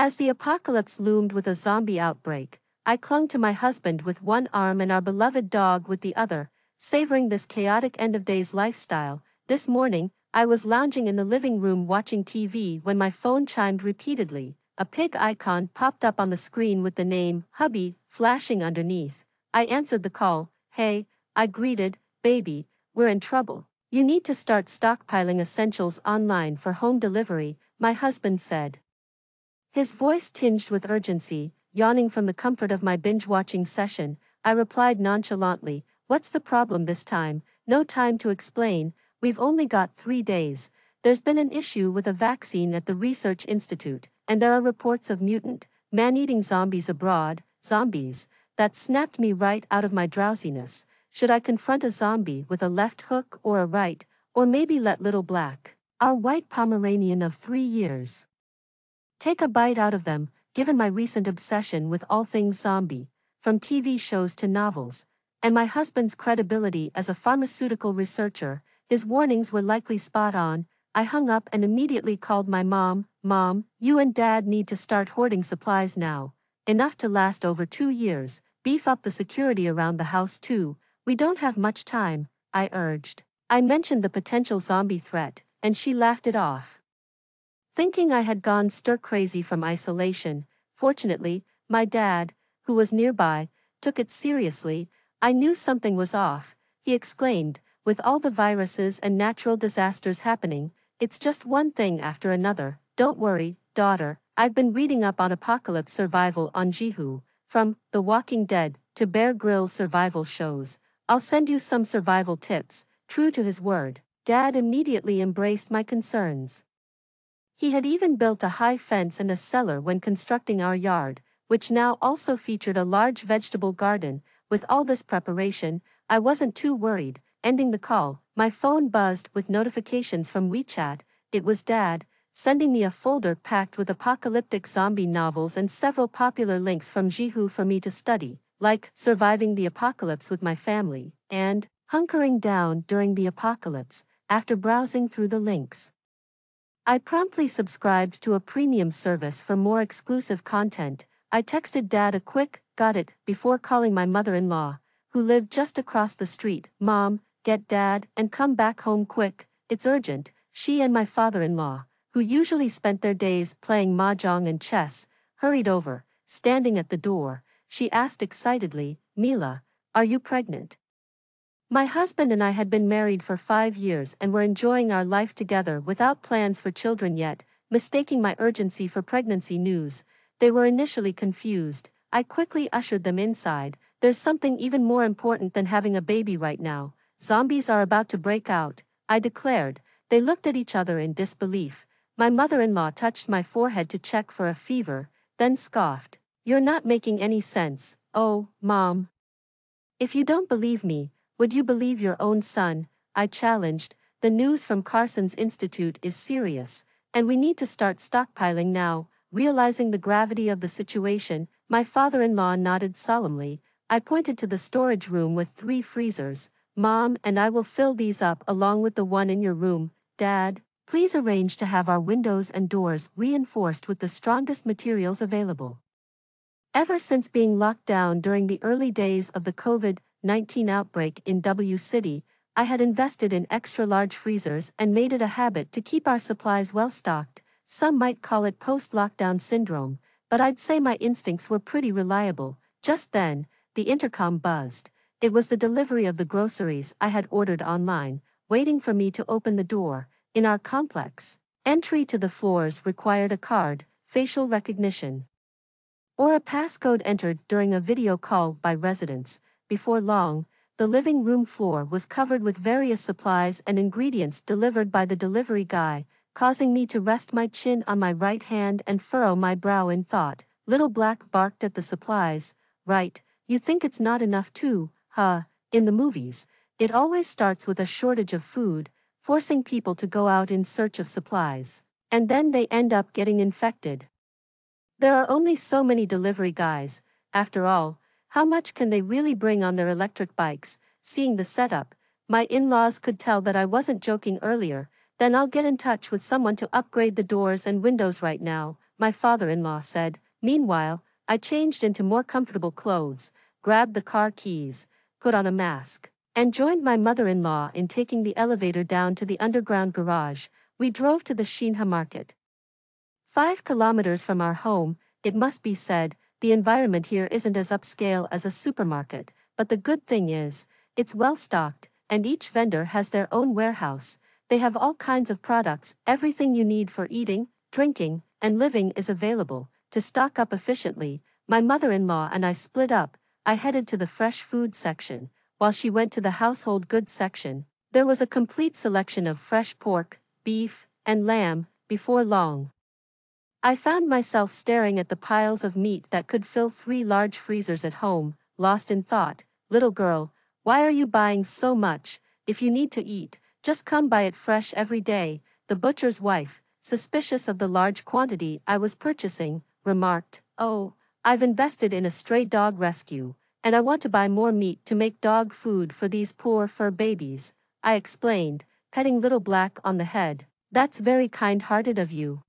As the apocalypse loomed with a zombie outbreak, I clung to my husband with one arm and our beloved dog with the other, savoring this chaotic end-of-days lifestyle. This morning, I was lounging in the living room watching TV when my phone chimed repeatedly. A pig icon popped up on the screen with the name, hubby, flashing underneath. I answered the call. Hey, I greeted, baby, we're in trouble. You need to start stockpiling essentials online for home delivery, my husband said. His voice tinged with urgency. Yawning from the comfort of my binge-watching session, I replied nonchalantly, what's the problem this time? No time to explain, we've only got 3 days. There's been an issue with a vaccine at the research institute, and there are reports of mutant, man-eating zombies abroad. Zombies. That snapped me right out of my drowsiness. Should I confront a zombie with a left hook or a right, or maybe let little Black, our white Pomeranian of 3 years, take a bite out of them? Given my recent obsession with all things zombie, from TV shows to novels, and my husband's credibility as a pharmaceutical researcher, his warnings were likely spot on. I hung up and immediately called my mom. Mom, you and Dad need to start hoarding supplies now. Enough to last over 2 years. Beef up the security around the house too. We don't have much time, I urged. I mentioned the potential zombie threat, and she laughed it off, thinking I had gone stir-crazy from isolation. Fortunately, my dad, who was nearby, took it seriously. I knew something was off, he exclaimed, with all the viruses and natural disasters happening, it's just one thing after another. Don't worry, daughter, I've been reading up on apocalypse survival on Jihu, from The Walking Dead to Bear Grylls survival shows. I'll send you some survival tips. True to his word, Dad immediately embraced my concerns. He had even built a high fence and a cellar when constructing our yard, which now also featured a large vegetable garden. With all this preparation, I wasn't too worried. Ending the call, my phone buzzed with notifications from WeChat. It was Dad, sending me a folder packed with apocalyptic zombie novels and several popular links from Jihu for me to study, like Surviving the Apocalypse with My Family, and Hunkering Down During the Apocalypse. After browsing through the links, I promptly subscribed to a premium service for more exclusive content. I texted Dad a quick, got it, before calling my mother-in-law, who lived just across the street. Mom, get Dad and come back home quick, it's urgent. She and my father-in-law, who usually spent their days playing mahjong and chess, hurried over. Standing at the door, she asked excitedly, Mila, are you pregnant? My husband and I had been married for 5 years and were enjoying our life together without plans for children yet. Mistaking my urgency for pregnancy news, they were initially confused. I quickly ushered them inside. There's something even more important than having a baby right now. Zombies are about to break out, I declared. They looked at each other in disbelief. My mother-in-law touched my forehead to check for a fever, then scoffed. You're not making any sense. Oh, Mom. If you don't believe me, would you believe your own son? I challenged. The news from Carson's Institute is serious, and we need to start stockpiling now. Realizing the gravity of the situation, my father-in-law nodded solemnly. I pointed to the storage room with 3 freezers. Mom and I will fill these up along with the one in your room. Dad, please arrange to have our windows and doors reinforced with the strongest materials available. Ever since being locked down during the early days of the COVID-19 outbreak in W City, I had invested in extra-large freezers and made it a habit to keep our supplies well-stocked. Some might call it post-lockdown syndrome, but I'd say my instincts were pretty reliable. Just then, the intercom buzzed. It was the delivery of the groceries I had ordered online, waiting for me to open the door. In our complex, entry to the floors required a card, facial recognition, or a passcode entered during a video call by residents. Before long, the living room floor was covered with various supplies and ingredients delivered by the delivery guy, causing me to rest my chin on my right hand and furrow my brow in thought. Little Black barked at the supplies. Right, you think it's not enough too, huh? In the movies, it always starts with a shortage of food, forcing people to go out in search of supplies, and then they end up getting infected. There are only so many delivery guys. After all, how much can they really bring on their electric bikes? Seeing the setup, my in-laws could tell that I wasn't joking earlier. Then I'll get in touch with someone to upgrade the doors and windows right now. my father-in-law said. Meanwhile, I changed into more comfortable clothes, grabbed the car keys, put on a mask, and joined my mother-in-law in taking the elevator down to the underground garage. We drove to the Shinha market. 5 kilometers from our home, it must be said, the environment here isn't as upscale as a supermarket, but the good thing is, it's well stocked, and each vendor has their own warehouse. They have all kinds of products, everything you need for eating, drinking, and living is available. To stock up efficiently, my mother-in-law and I split up. I headed to the fresh food section, while she went to the household goods section. There was a complete selection of fresh pork, beef, and lamb. Before long, I found myself staring at the piles of meat that could fill 3 large freezers at home, lost in thought. Little girl, why are you buying so much? If you need to eat, just come buy it fresh every day. The butcher's wife, suspicious of the large quantity I was purchasing, remarked, "Oh, I've invested in a stray dog rescue, and I want to buy more meat to make dog food for these poor fur babies," I explained, petting Little Black on the head. "That's very kind-hearted of you.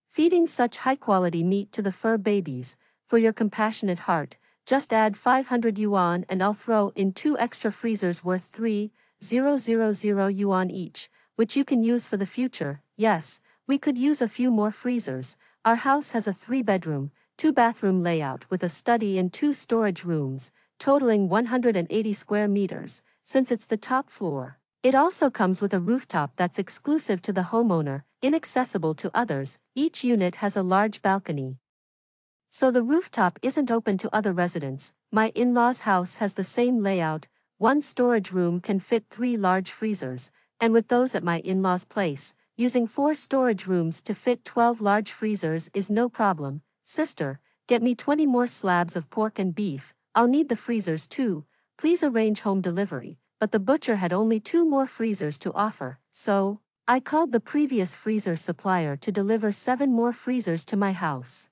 Feeding such high-quality meat to the fur babies, for your compassionate heart. Just add 500 yuan and I'll throw in 2 extra freezers worth 3,000 yuan each, which you can use for the future." Yes, we could use a few more freezers. Our house has a 3-bedroom, 2-bathroom layout with a study and 2 storage rooms, totaling 180 square meters, since it's the top floor. It also comes with a rooftop that's exclusive to the homeowner, inaccessible to others. Each unit has a large balcony, so the rooftop isn't open to other residents. My in-laws' house has the same layout. 1 storage room can fit 3 large freezers, and with those at my in-laws' place, using 4 storage rooms to fit 12 large freezers is no problem. "Sister, get me 20 more slabs of pork and beef. I'll need the freezers too. Please arrange home delivery." But the butcher had only 2 more freezers to offer, so I called the previous freezer supplier to deliver 7 more freezers to my house.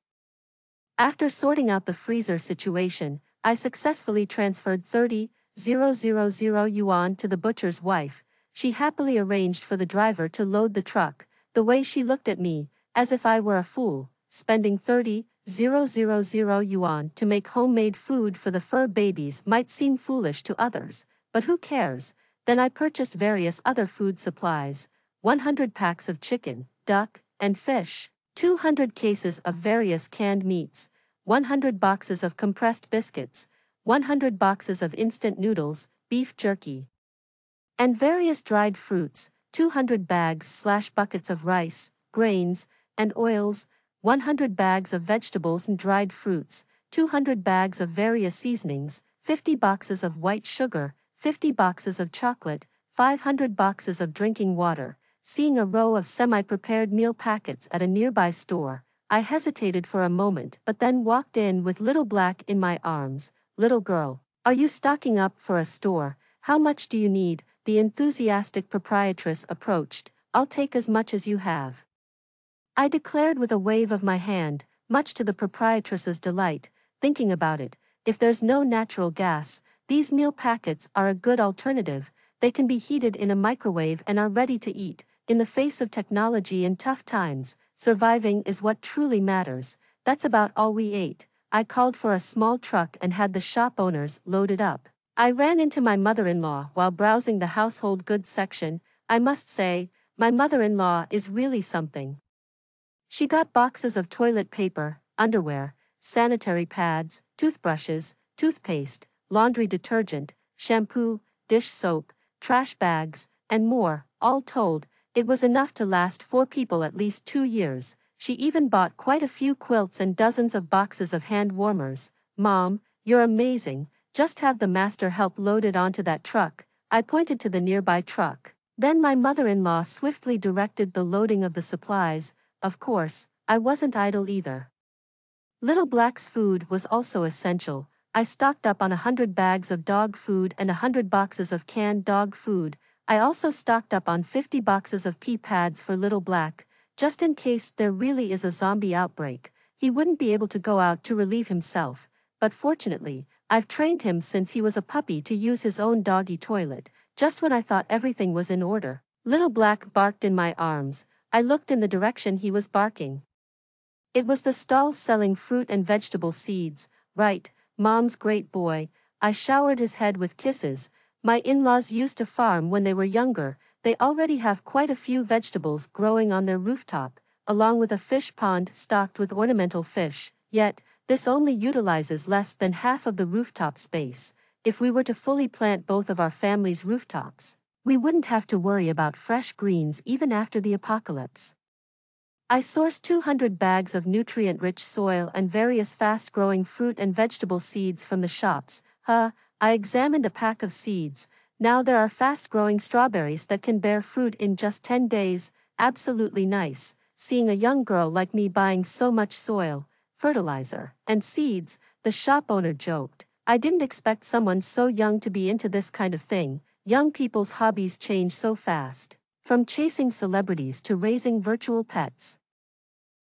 After sorting out the freezer situation, I successfully transferred 30,000 yuan to the butcher's wife. She happily arranged for the driver to load the truck. The way she looked at me, as if I were a fool, spending 30,000 yuan to make homemade food for the fur babies might seem foolish to others. But who cares? Then I purchased various other food supplies, 100 packs of chicken, duck, and fish, 200 cases of various canned meats, 100 boxes of compressed biscuits, 100 boxes of instant noodles, beef jerky, and various dried fruits, 200 bags/buckets of rice, grains, and oils, 100 bags of vegetables and dried fruits, 200 bags of various seasonings, 50 boxes of white sugar, 50 boxes of chocolate, 500 boxes of drinking water. Seeing a row of semi-prepared meal packets at a nearby store, I hesitated for a moment but then walked in with Little Black in my arms. "Little girl, are you stocking up for a store? How much do you need?" the enthusiastic proprietress approached. "I'll take as much as you have," I declared with a wave of my hand, much to the proprietress's delight. Thinking about it, if there's no natural gas, these meal packets are a good alternative. They can be heated in a microwave and are ready to eat. In the face of technology in tough times, surviving is what truly matters. That's about all we ate. I called for a small truck and had the shop owners load it up. I ran into my mother-in-law while browsing the household goods section. I must say, my mother-in-law is really something. She got boxes of toilet paper, underwear, sanitary pads, toothbrushes, toothpaste, laundry detergent, shampoo, dish soap, trash bags, and more. All told, it was enough to last 4 people at least 2 years. She even bought quite a few quilts and dozens of boxes of hand warmers. "Mom, you're amazing. Just have the master help load it onto that truck." I pointed to the nearby truck. Then my mother-in-law swiftly directed the loading of the supplies. Of course, I wasn't idle either. Little Black's food was also essential. I stocked up on 100 bags of dog food and 100 boxes of canned dog food. I also stocked up on 50 boxes of pee pads for Little Black, just in case there really is a zombie outbreak. He wouldn't be able to go out to relieve himself, but fortunately, I've trained him since he was a puppy to use his own doggy toilet. Just when I thought everything was in order, Little Black barked in my arms. I looked in the direction he was barking. It was the stall selling fruit and vegetable seeds, right, Mom's great boy. I showered his head with kisses. My in-laws used to farm when they were younger. They already have quite a few vegetables growing on their rooftop, along with a fish pond stocked with ornamental fish, yet, this only utilizes less than half of the rooftop space. If we were to fully plant both of our family's rooftops, we wouldn't have to worry about fresh greens even after the apocalypse. I sourced 200 bags of nutrient-rich soil and various fast-growing fruit and vegetable seeds from the shops. I examined a pack of seeds. Now there are fast-growing strawberries that can bear fruit in just 10 days. Absolutely nice, seeing a young girl like me buying so much soil, fertilizer, and seeds, the shop owner joked. I didn't expect someone so young to be into this kind of thing. Young people's hobbies change so fast, from chasing celebrities to raising virtual pets.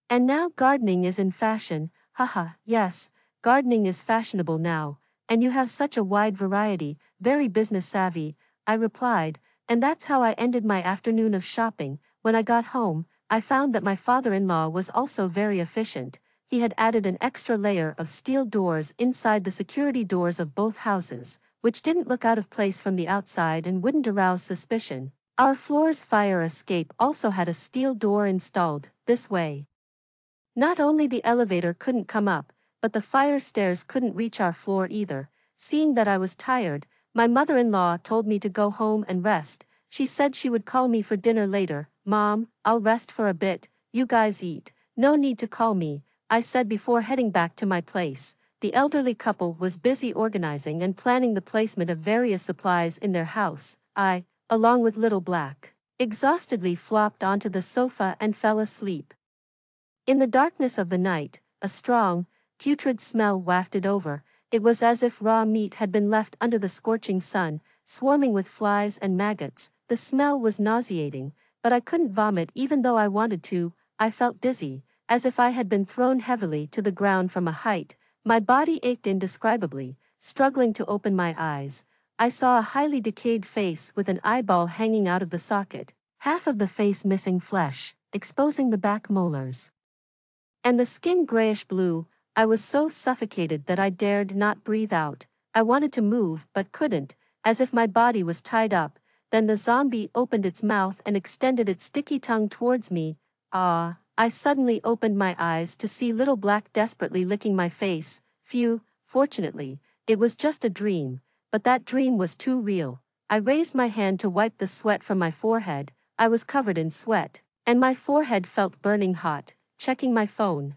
And now gardening is in fashion. Haha, yes, gardening is fashionable now, and you have such a wide variety, very business savvy, I replied, and that's how I ended my afternoon of shopping. When I got home, I found that my father-in-law was also very efficient. He had added an extra layer of steel doors inside the security doors of both houses, which didn't look out of place from the outside and wouldn't arouse suspicion. Our floor's fire escape also had a steel door installed, this way. Not only the elevator couldn't come up, but the fire stairs couldn't reach our floor either. Seeing that I was tired, my mother-in-law told me to go home and rest. She said she would call me for dinner later. Mom, I'll rest for a bit, you guys eat. No need to call me, I said before heading back to my place. The elderly couple was busy organizing and planning the placement of various supplies in their house. I, along with Little Black, exhaustedly flopped onto the sofa and fell asleep. In the darkness of the night, a strong, putrid smell wafted over. It was as if raw meat had been left under the scorching sun, swarming with flies and maggots. The smell was nauseating, but I couldn't vomit even though I wanted to. I felt dizzy, as if I had been thrown heavily to the ground from a height. My body ached indescribably, struggling to open my eyes. I saw a highly decayed face with an eyeball hanging out of the socket, half of the face missing flesh, exposing the back molars. And the skin grayish-blue. I was so suffocated that I dared not breathe out. I wanted to move but couldn't, as if my body was tied up. Then the zombie opened its mouth and extended its sticky tongue towards me. Ah! I suddenly opened my eyes to see Little Black desperately licking my face. Phew, fortunately, it was just a dream, but that dream was too real. I raised my hand to wipe the sweat from my forehead. I was covered in sweat, and my forehead felt burning hot. Checking my phone.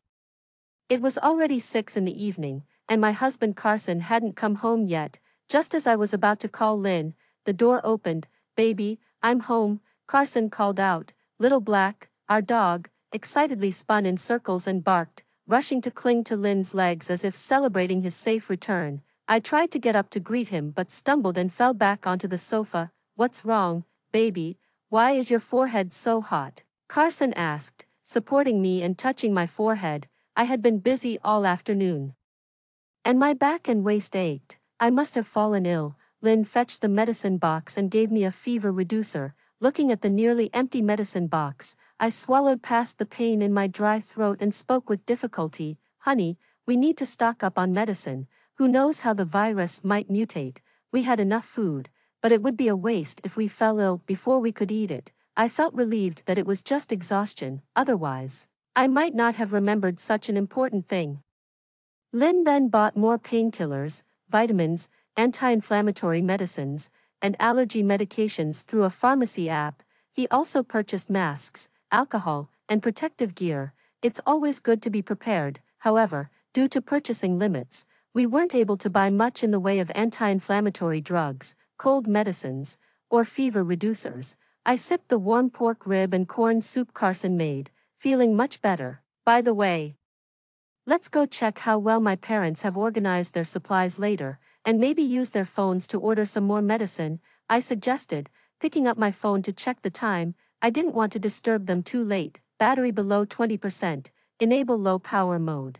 It was already 6 in the evening, and my husband Carson hadn't come home yet. Just as I was about to call Lynn, the door opened. Baby, I'm home, Carson called out. Little Black, our dog, excitedly spun in circles and barked, rushing to cling to Lynn's legs as if celebrating his safe return. I tried to get up to greet him but stumbled and fell back onto the sofa. What's wrong, baby? Why is your forehead so hot? Carson asked, supporting me and touching my forehead. I had been busy all afternoon, and my back and waist ached. I must have fallen ill. Lynn fetched the medicine box and gave me a fever reducer. Looking at the nearly empty medicine box, I swallowed past the pain in my dry throat and spoke with difficulty. Honey, we need to stock up on medicine. Who knows how the virus might mutate? We had enough food, but it would be a waste if we fell ill before we could eat it. I felt relieved that it was just exhaustion. Otherwise, I might not have remembered such an important thing. Lynn then bought more painkillers, vitamins, anti-inflammatory medicines, and allergy medications through a pharmacy app. He also purchased masks, alcohol, and protective gear. It's always good to be prepared. However, due to purchasing limits, we weren't able to buy much in the way of anti-inflammatory drugs, cold medicines, or fever reducers. I sipped the warm pork rib and corn soup Carson made, feeling much better. By the way, let's go check how well my parents have organized their supplies later, and maybe use their phones to order some more medicine, I suggested, picking up my phone to check the time. I didn't want to disturb them too late. Battery below 20%, enable low power mode.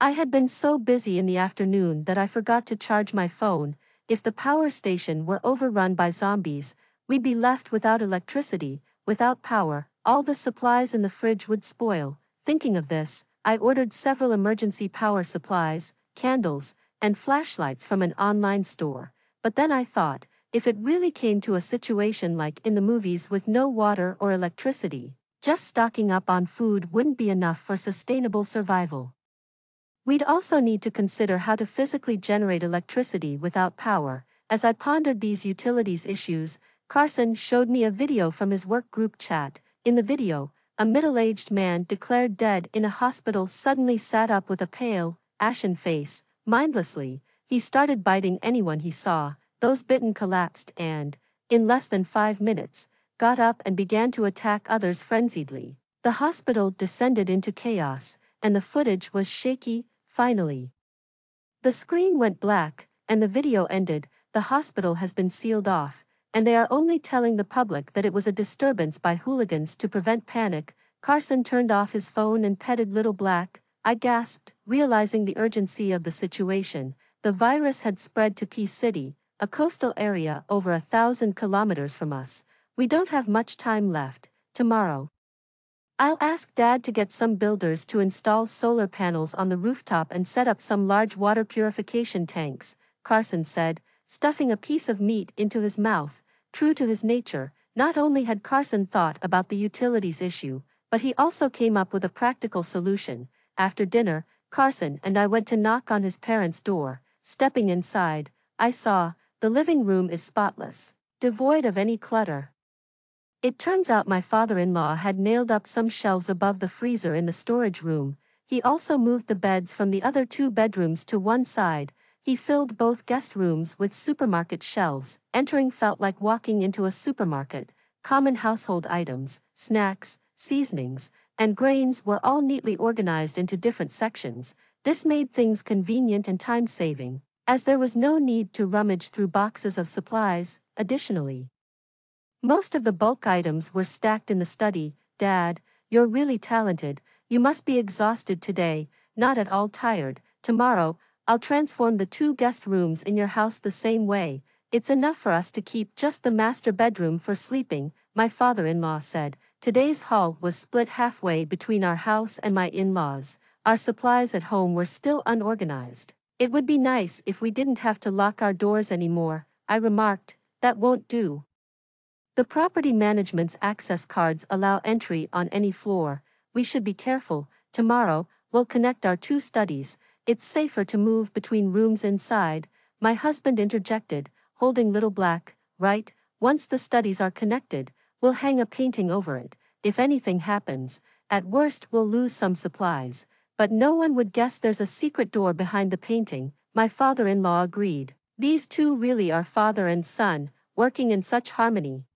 I had been so busy in the afternoon that I forgot to charge my phone. If the power station were overrun by zombies, we'd be left without electricity. Without power, all the supplies in the fridge would spoil. Thinking of this, I ordered several emergency power supplies, candles, and flashlights from an online store. But then I thought, if it really came to a situation like in the movies with no water or electricity, just stocking up on food wouldn't be enough for sustainable survival. We'd also need to consider how to physically generate electricity without power. As I pondered these utilities issues, Carson showed me a video from his work group chat. In the video, a middle-aged man declared dead in a hospital suddenly sat up with a pale, ashen face. Mindlessly, he started biting anyone he saw. Those bitten collapsed and, in less than 5 minutes, got up and began to attack others frenziedly. The hospital descended into chaos, and the footage was shaky. Finally, the screen went black, and the video ended. The hospital has been sealed off, and they are only telling the public that it was a disturbance by hooligans to prevent panic. Carson turned off his phone and petted Little Black. I gasped, realizing the urgency of the situation. The virus had spread to Peace City, a coastal area over 1,000 kilometers from us. We don't have much time left. Tomorrow, I'll ask Dad to get some builders to install solar panels on the rooftop and set up some large water purification tanks, Carson said, stuffing a piece of meat into his mouth. True to his nature, not only had Carson thought about the utilities issue, but he also came up with a practical solution. After dinner, Carson and I went to knock on his parents' door. Stepping inside, I saw, the living room is spotless, devoid of any clutter. It turns out my father-in-law had nailed up some shelves above the freezer in the storage room. He also moved the beds from the other 2 bedrooms to one side. He filled both guest rooms with supermarket shelves. Entering felt like walking into a supermarket. Common household items, snacks, seasonings, and grains were all neatly organized into different sections. This made things convenient and time-saving, as there was no need to rummage through boxes of supplies. Additionally, most of the bulk items were stacked in the study. Dad, you're really talented. You must be exhausted today. Not at all tired. Tomorrow, I'll transform the 2 guest rooms in your house the same way. It's enough for us to keep just the master bedroom for sleeping, my father-in-law said. Today's haul was split halfway between our house and my in-laws. Our supplies at home were still unorganized. It would be nice if we didn't have to lock our doors anymore, I remarked. That won't do. The property management's access cards allow entry on any floor. We should be careful. Tomorrow, we'll connect our 2 studies. It's safer to move between rooms inside, my husband interjected, holding Little Black. Right, once the studies are connected, we'll hang a painting over it. If anything happens, at worst we'll lose some supplies. But no one would guess there's a secret door behind the painting, my father-in-law agreed. These 2 really are father and son, working in such harmony.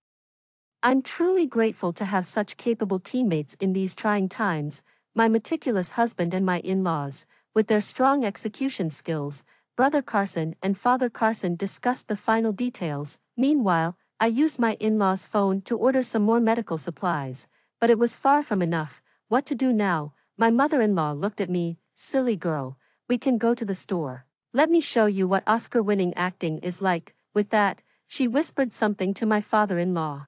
I'm truly grateful to have such capable teammates in these trying times, my meticulous husband and my in-laws, with their strong execution skills. Brother Carson and Father Carson discussed the final details. Meanwhile, I used my in-laws' phone to order some more medical supplies, but it was far from enough. What to do now? My mother-in-law looked at me. Silly girl, we can go to the store. Let me show you what Oscar-winning acting is like. With that, she whispered something to my father-in-law,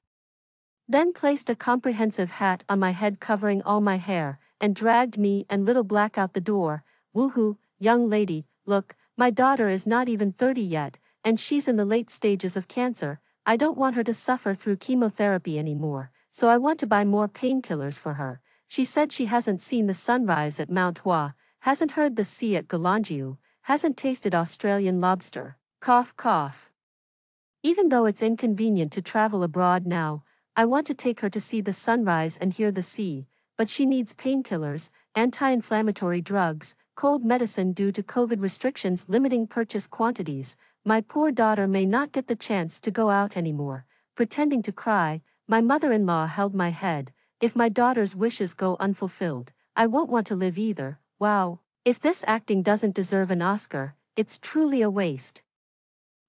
then placed a comprehensive hat on my head covering all my hair, and dragged me and Little Black out the door. Woohoo, young lady, look, my daughter is not even 30 yet, and she's in the late stages of cancer. I don't want her to suffer through chemotherapy anymore, so I want to buy more painkillers for her. She said she hasn't seen the sunrise at Mount Hua, hasn't heard the sea at Galangiu, hasn't tasted Australian lobster. Cough, cough. Even though it's inconvenient to travel abroad now, I want to take her to see the sunrise and hear the sea, but she needs painkillers, anti-inflammatory drugs, cold medicine due to COVID restrictions limiting purchase quantities. My poor daughter may not get the chance to go out anymore. Pretending to cry, my mother-in-law held my head. If my daughter's wishes go unfulfilled, I won't want to live either. Wow, if this acting doesn't deserve an Oscar, it's truly a waste.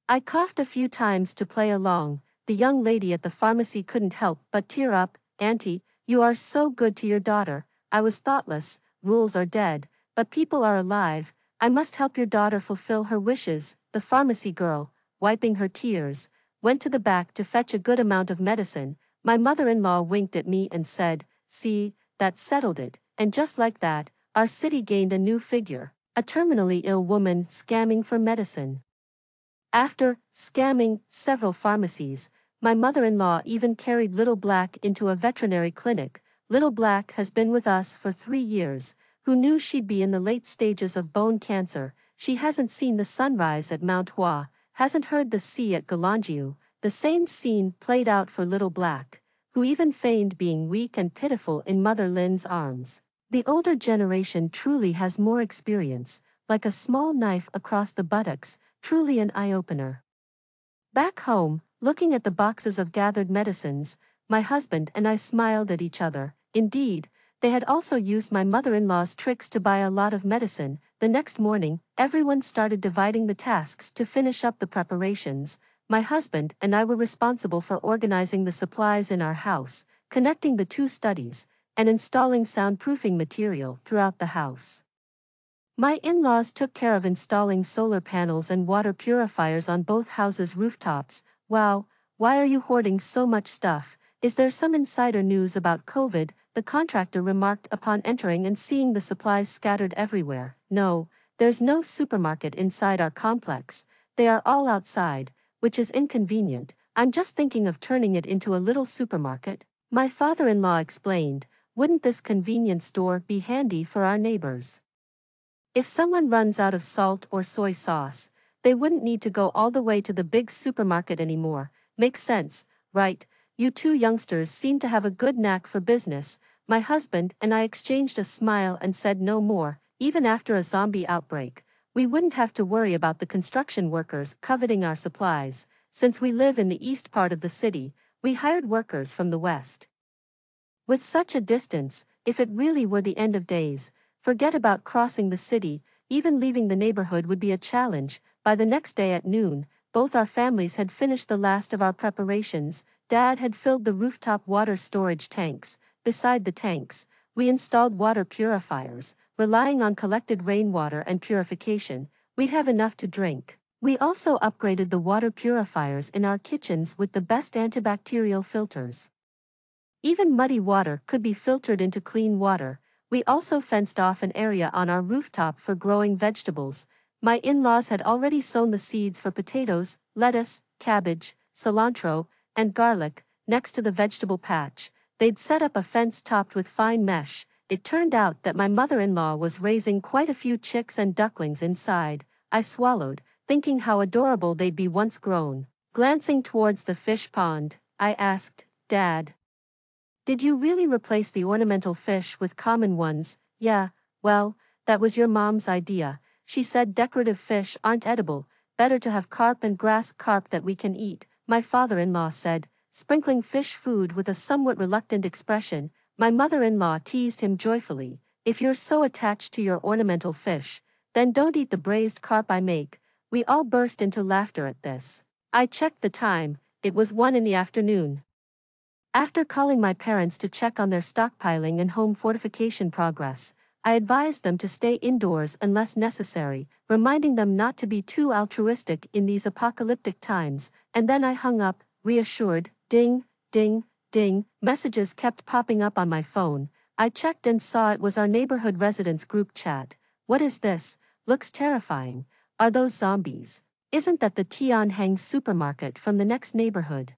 I coughed a few times to play along. The young lady at the pharmacy couldn't help but tear up. Auntie, you are so good to your daughter. I was thoughtless. Rules are dead, but people are alive. I must help your daughter fulfill her wishes. The pharmacy girl, wiping her tears, went to the back to fetch a good amount of medicine. My mother-in-law winked at me and said, "See, that settled it." and just like that, our city gained a new figure, a terminally ill woman scamming for medicine. After scamming several pharmacies, my mother-in-law even carried Little Black into a veterinary clinic. Little Black has been with us for 3 years. Who knew she'd be in the late stages of bone cancer? She hasn't seen the sunrise at Mount Hua, hasn't heard the sea at Galangiu. The same scene played out for Little Black, who even feigned being weak and pitiful in Mother Lin's arms. The older generation truly has more experience, like a small knife across the buttocks, truly an eye-opener. Back home, looking at the boxes of gathered medicines, my husband and I smiled at each other. Indeed, they had also used my mother-in-law's tricks to buy a lot of medicine. The next morning, everyone started dividing the tasks to finish up the preparations. My husband and I were responsible for organizing the supplies in our house, connecting the two studies, and installing soundproofing material throughout the house. My in-laws took care of installing solar panels and water purifiers on both houses' rooftops. Wow, why are you hoarding so much stuff? Is there some insider news about COVID? The contractor remarked upon entering and seeing the supplies scattered everywhere. No, there's no supermarket inside our complex. They are all outside, which is inconvenient. I'm just thinking of turning it into a little supermarket. My father-in-law explained, wouldn't this convenience store be handy for our neighbors? If someone runs out of salt or soy sauce, they wouldn't need to go all the way to the big supermarket anymore. Makes sense, right? You two youngsters seem to have a good knack for business. My husband and I exchanged a smile and said no more. Even after a zombie outbreak, we wouldn't have to worry about the construction workers coveting our supplies. Since we live in the east part of the city, we hired workers from the west. With such a distance, if it really were the end of days, forget about crossing the city. Even leaving the neighborhood would be a challenge. By the next day at noon, both our families had finished the last of our preparations. Dad had filled the rooftop water storage tanks. Beside the tanks, we installed water purifiers. Relying on collected rainwater and purification, we'd have enough to drink. We also upgraded the water purifiers in our kitchens with the best antibacterial filters. Even muddy water could be filtered into clean water. We also fenced off an area on our rooftop for growing vegetables. My in-laws had already sown the seeds for potatoes, lettuce, cabbage, cilantro, and garlic. Next to the vegetable patch, they'd set up a fence topped with fine mesh. It turned out that my mother-in-law was raising quite a few chicks and ducklings inside. I swallowed, thinking how adorable they'd be once grown. Glancing towards the fish pond, I asked, Dad, did you really replace the ornamental fish with common ones? Yeah, well, that was your mom's idea. She said decorative fish aren't edible, better to have carp and grass carp that we can eat, my father-in-law said, sprinkling fish food with a somewhat reluctant expression. My mother-in-law teased him joyfully, if you're so attached to your ornamental fish, then don't eat the braised carp I make. We all burst into laughter at this. I checked the time, it was 1 in the afternoon. After calling my parents to check on their stockpiling and home fortification progress, I advised them to stay indoors unless necessary, reminding them not to be too altruistic in these apocalyptic times, and then I hung up, reassured. Ding, ding, ding, messages kept popping up on my phone. I checked and saw it was our neighborhood residents group chat. What is this? Looks terrifying. Are those zombies? Isn't that the Tianheng supermarket from the next neighborhood?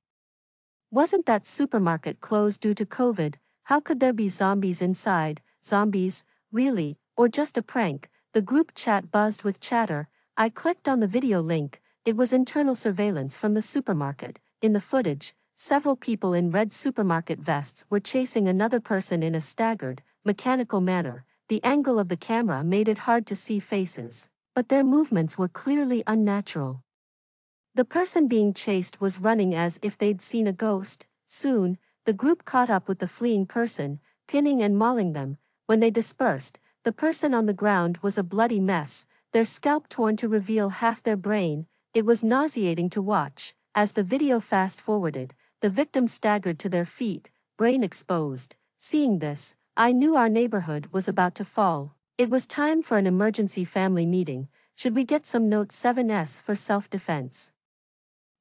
Wasn't that supermarket closed due to COVID? How could there be zombies inside? Zombies, really? Or just a prank? The group chat buzzed with chatter. I clicked on the video link. It was internal surveillance from the supermarket. In the footage, several people in red supermarket vests were chasing another person in a staggered, mechanical manner. The angle of the camera made it hard to see faces, but their movements were clearly unnatural. The person being chased was running as if they'd seen a ghost. Soon, the group caught up with the fleeing person, pinning and mauling them. When they dispersed, the person on the ground was a bloody mess, their scalp torn to reveal half their brain. It was nauseating to watch. As the video fast-forwarded, the victims staggered to their feet, brain exposed. Seeing this, I knew our neighborhood was about to fall. It was time for an emergency family meeting. Should we get some Note 7s for self-defense?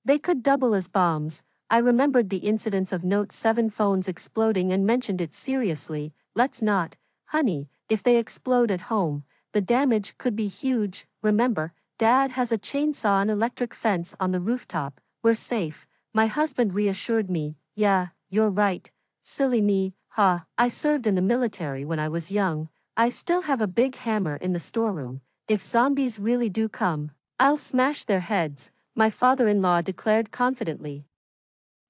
They could double as bombs. I remembered the incidents of Note 7 phones exploding and mentioned it seriously. Let's not, Honey, if they explode at home, the damage could be huge. Remember, Dad has a chainsaw and electric fence on the rooftop. We're safe. My husband reassured me. Yeah, you're right. Silly me, huh? I served in the military when I was young. I still have a big hammer in the storeroom. If zombies really do come, I'll smash their heads, my father-in-law declared confidently.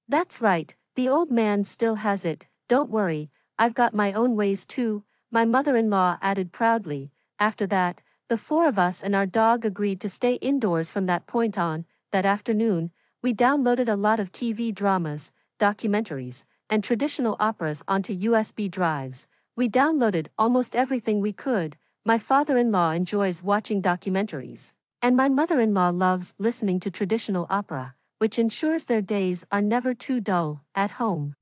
That's right, the old man still has it. Don't worry, I've got my own ways too, my mother-in-law added proudly. After that, the four of us and our dog agreed to stay indoors from that point on. That afternoon, we downloaded a lot of TV dramas, documentaries, and traditional operas onto USB drives. We downloaded almost everything we could. My father-in-law enjoys watching documentaries, and my mother-in-law loves listening to traditional opera, which ensures their days are never too dull at home.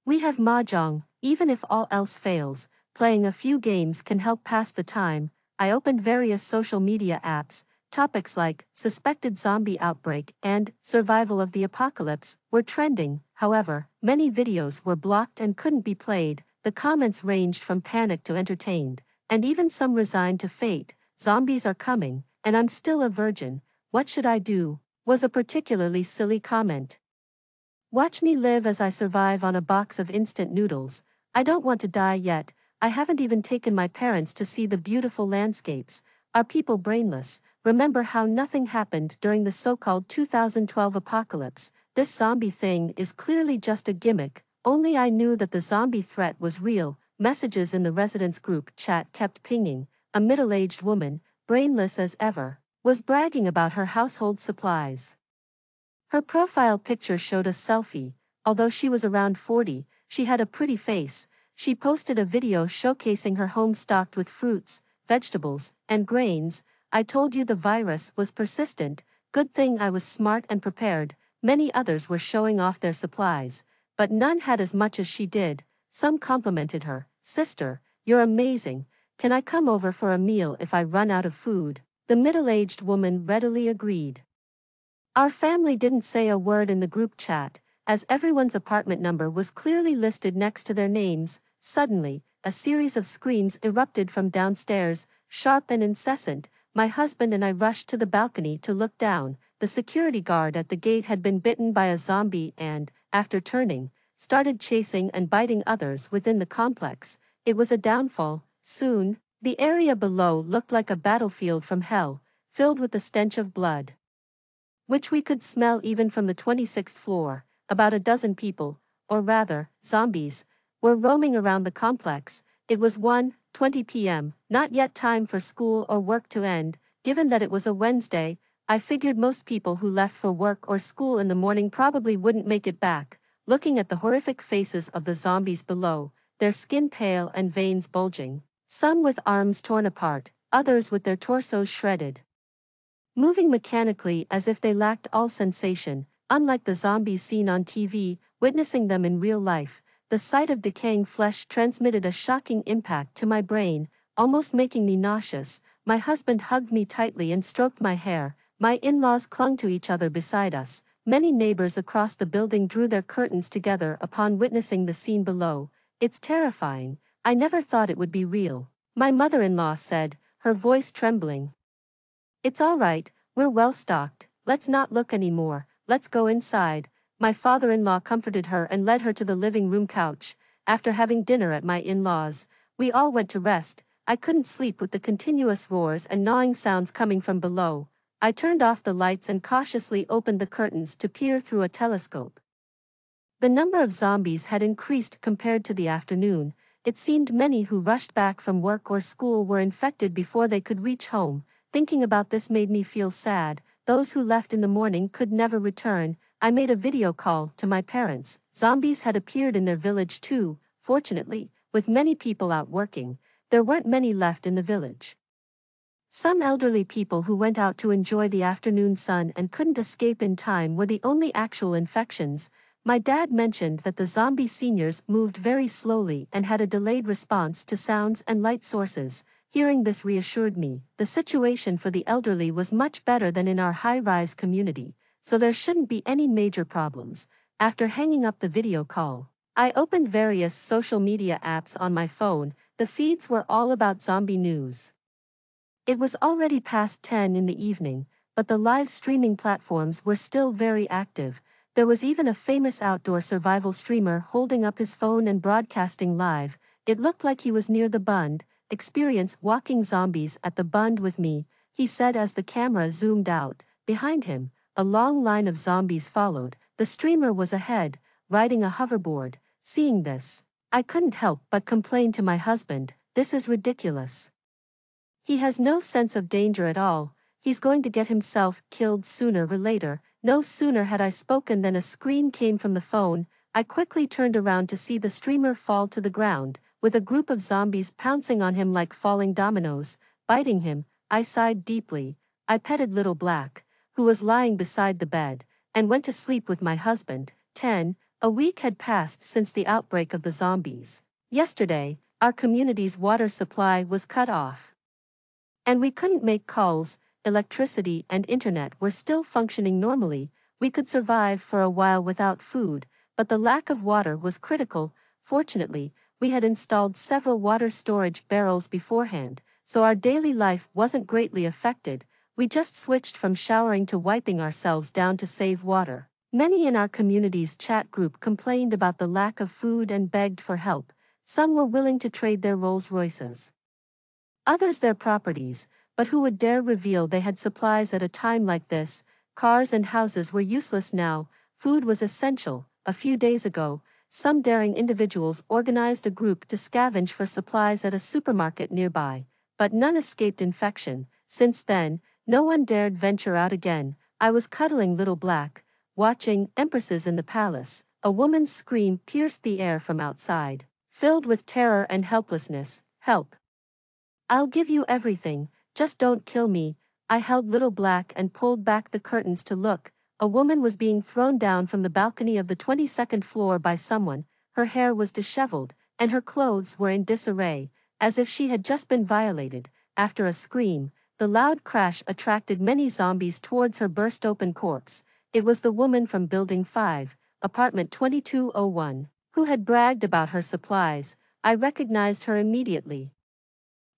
We have mahjong, even if all else fails, playing a few games can help pass the time. I opened various social media apps. Topics like suspected zombie outbreak and survival of the apocalypse were trending. However, many videos were blocked and couldn't be played. The comments ranged from panic to entertained, and even some resigned to fate. Zombies are coming, and I'm still a virgin. What should I do? Was a particularly silly comment. Watch me live as I survive on a box of instant noodles. I don't want to die yet. I haven't even taken my parents to see the beautiful landscapes. Are people brainless? Remember how nothing happened during the so-called 2012 apocalypse? This zombie thing is clearly just a gimmick. Only I knew that the zombie threat was real. Messages in the residents group chat kept pinging. A middle-aged woman, brainless as ever, was bragging about her household supplies. Her profile picture showed a selfie. Although she was around 40, she had a pretty face. She posted a video showcasing her home stocked with fruits, vegetables, and grains. I told you the virus was persistent. Good thing I was smart and prepared. Many others were showing off their supplies, but none had as much as she did. Some complimented her. Sister, you're amazing. Can I come over for a meal if I run out of food? The middle-aged woman readily agreed. Our family didn't say a word in the group chat, as everyone's apartment number was clearly listed next to their names. Suddenly, a series of screams erupted from downstairs, sharp and incessant. My husband and I rushed to the balcony to look down. The security guard at the gate had been bitten by a zombie and, after turning, started chasing and biting others within the complex. It was a downfall. Soon, the area below looked like a battlefield from hell, filled with the stench of blood, which we could smell even from the 26th floor. About a dozen people, or rather, zombies, were roaming around the complex. It was 1:20 p.m., not yet time for school or work to end. Given that it was a Wednesday, I figured most people who left for work or school in the morning probably wouldn't make it back. Looking at the horrific faces of the zombies below, their skin pale and veins bulging, some with arms torn apart, others with their torsos shredded, moving mechanically as if they lacked all sensation. Unlike the zombies seen on TV, witnessing them in real life, the sight of decaying flesh transmitted a shocking impact to my brain, almost making me nauseous. My husband hugged me tightly and stroked my hair. My in-laws clung to each other beside us. Many neighbors across the building drew their curtains together upon witnessing the scene below. It's terrifying. I never thought it would be real, my mother-in-law said, her voice trembling. It's all right, we're well stocked. Let's not look anymore. Let's go inside. My father-in-law comforted her and led her to the living room couch. After having dinner at my in-laws, we all went to rest. I couldn't sleep with the continuous roars and gnawing sounds coming from below. I turned off the lights and cautiously opened the curtains to peer through a telescope. The number of zombies had increased compared to the afternoon. It seemed many who rushed back from work or school were infected before they could reach home. Thinking about this made me feel sad. Those who left in the morning could never return. I made a video call to my parents. Zombies had appeared in their village too. Fortunately, with many people out working, there weren't many left in the village. Some elderly people who went out to enjoy the afternoon sun and couldn't escape in time were the only actual infections. My dad mentioned that the zombie seniors moved very slowly and had a delayed response to sounds and light sources. Hearing this reassured me. The situation for the elderly was much better than in our high-rise community, so there shouldn't be any major problems. After hanging up the video call, I opened various social media apps on my phone. the feeds were all about zombie news. It was already past 10 in the evening, but the live streaming platforms were still very active. There was even a famous outdoor survival streamer holding up his phone and broadcasting live. It looked like he was near the Bund. Experience walking zombies at the Bund with me, he said as the camera zoomed out. Behind him, a long line of zombies followed. The streamer was ahead, riding a hoverboard. Seeing this, I couldn't help but complain to my husband, "This is ridiculous. He has no sense of danger at all. He's going to get himself killed sooner or later." No sooner had I spoken than a scream came from the phone. I quickly turned around to see the streamer fall to the ground, with a group of zombies pouncing on him like falling dominoes, biting him. I sighed deeply. I petted Little Black, who was lying beside the bed, and went to sleep with my husband. A week had passed since the outbreak of the zombies. Yesterday, our community's water supply was cut off, and we couldn't make calls. Electricity and internet were still functioning normally. We could survive for a while without food, but the lack of water was critical. Fortunately, we had installed several water storage barrels beforehand, so our daily life wasn't greatly affected. We just switched from showering to wiping ourselves down to save water. Many in our community's chat group complained about the lack of food and begged for help. Some were willing to trade their Rolls-Royces, others their properties, but who would dare reveal they had supplies at a time like this? Cars and houses were useless now. Food was essential. A few days ago, some daring individuals organized a group to scavenge for supplies at a supermarket nearby, but none escaped infection. Since then, no one dared venture out again. I was cuddling Little Black, watching Empresses in the Palace. A woman's scream pierced the air from outside, filled with terror and helplessness. "Help! I'll give you everything. Just don't kill me." I held Little Black and pulled back the curtains to look. A woman was being thrown down from the balcony of the 22nd floor by someone. Her hair was disheveled, and her clothes were in disarray, as if she had just been violated. After a scream, the loud crash attracted many zombies towards her burst-open corpse. It was the woman from Building 5, Apartment 2201, who had bragged about her supplies. I recognized her immediately.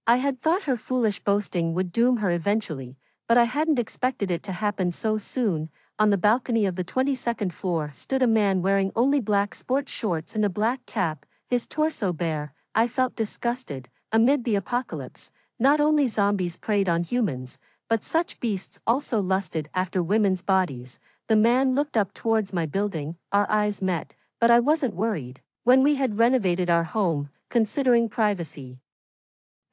I had thought her foolish boasting would doom her eventually, but I hadn't expected it to happen so soon. On the balcony of the 22nd floor stood a man wearing only black sports shorts and a black cap, his torso bare. I felt disgusted. Amid the apocalypse, not only zombies preyed on humans, but such beasts also lusted after women's bodies. The man looked up towards my building. Our eyes met, but I wasn't worried. When we had renovated our home, considering privacy,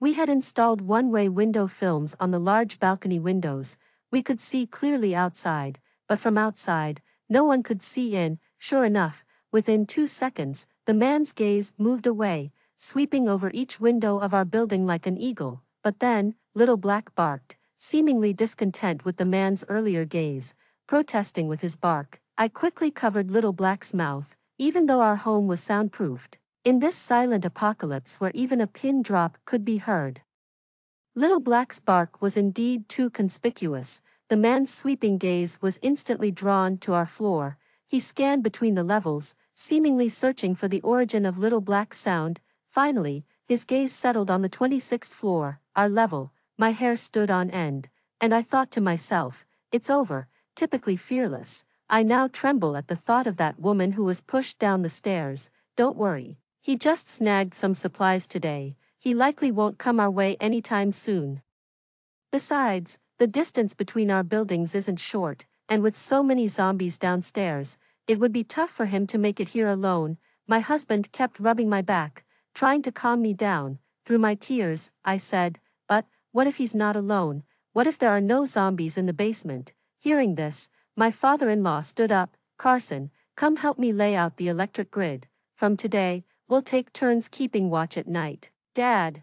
we had installed one-way window films on the large balcony windows. We could see clearly outside, but from outside, no one could see in. Sure enough, within 2 seconds, the man's gaze moved away, sweeping over each window of our building like an eagle. But then, Little Black barked, seemingly discontent with the man's earlier gaze, protesting with his bark. I quickly covered Little Black's mouth, even though our home was soundproofed. In this silent apocalypse where even a pin drop could be heard, Little Black's bark was indeed too conspicuous. The man's sweeping gaze was instantly drawn to our floor. He scanned between the levels, seemingly searching for the origin of Little Black's sound. Finally, his gaze settled on the 26th floor, our level. My hair stood on end, and I thought to myself, "It's over." Typically fearless, I now tremble at the thought of that woman who was pushed down the stairs. "Don't worry. He just snagged some supplies today. He likely won't come our way anytime soon. Besides, the distance between our buildings isn't short, and with so many zombies downstairs, it would be tough for him to make it here alone." My husband kept rubbing my back, trying to calm me down. Through my tears, I said, "But what if he's not alone? What if there are no zombies in the basement?" Hearing this, my father-in-law stood up. "Carson, come help me lay out the electric grid. From today, we'll take turns keeping watch at night." "Dad,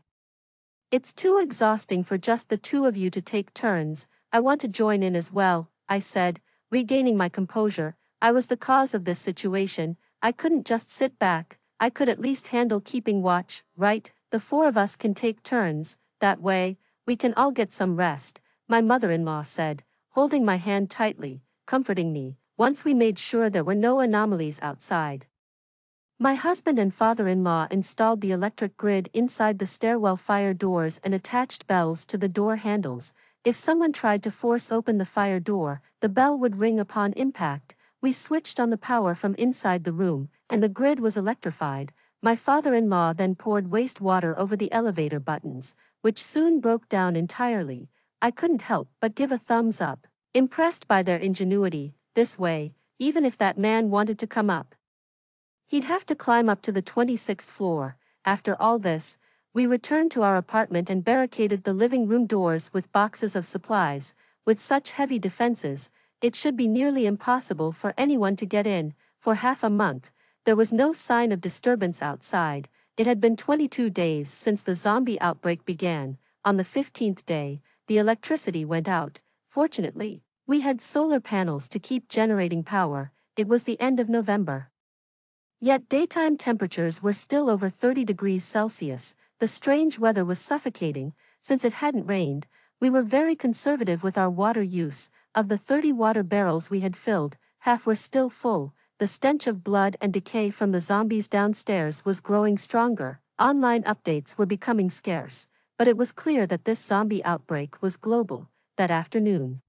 it's too exhausting for just the two of you to take turns. I want to join in as well," I said, regaining my composure. I was the cause of this situation. I couldn't just sit back. I could at least handle keeping watch, right? The four of us can take turns. That way, we can all get some rest, my mother-in-law said, holding my hand tightly, comforting me. Once we made sure there were no anomalies outside, My husband and father-in-law installed the electric grid inside the stairwell fire doors and attached bells to the door handles. If someone tried to force open the fire door, the bell would ring upon impact. We switched on the power from inside the room, and the grid was electrified. My father-in-law then poured wastewater over the elevator buttons, which soon broke down entirely. I couldn't help but give a thumbs up, impressed by their ingenuity. This way, even if that man wanted to come up, he'd have to climb up to the 26th floor. After all this, we returned to our apartment and barricaded the living room doors with boxes of supplies. With such heavy defenses, it should be nearly impossible for anyone to get in. For half a month, there was no sign of disturbance outside. It had been 22 days since the zombie outbreak began. On the 15th day, the electricity went out. Fortunately, we had solar panels to keep generating power. It was the end of November. Yet daytime temperatures were still over 30 degrees Celsius. The strange weather was suffocating. Since it hadn't rained, we were very conservative with our water use. Of the 30 water barrels we had filled, half were still full. The stench of blood and decay from the zombies downstairs was growing stronger. Online updates were becoming scarce, but it was clear that this zombie outbreak was global. That afternoon,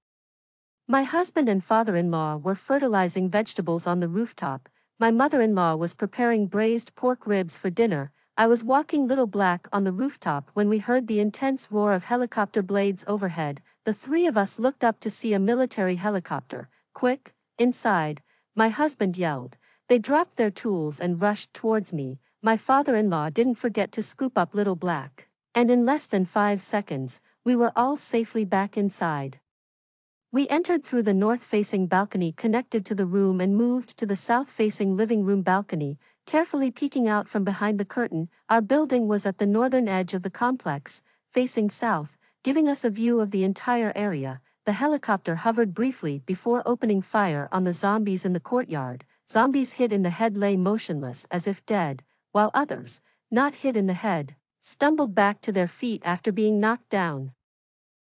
my husband and father-in-law were fertilizing vegetables on the rooftop. My mother-in-law was preparing braised pork ribs for dinner. I was walking Little Black on the rooftop when we heard the intense roar of helicopter blades overhead. The three of us looked up to see a military helicopter. "Quick, inside," my husband yelled. They dropped their tools and rushed towards me. My father-in-law didn't forget to scoop up Little Black, and in less than 5 seconds, we were all safely back inside. We entered through the north-facing balcony connected to the room and moved to the south-facing living room balcony, carefully peeking out from behind the curtain. Our building was at the northern edge of the complex, facing south, giving us a view of the entire area. The helicopter hovered briefly before opening fire on the zombies in the courtyard. Zombies hit in the head lay motionless as if dead, while others, not hit in the head, stumbled back to their feet after being knocked down.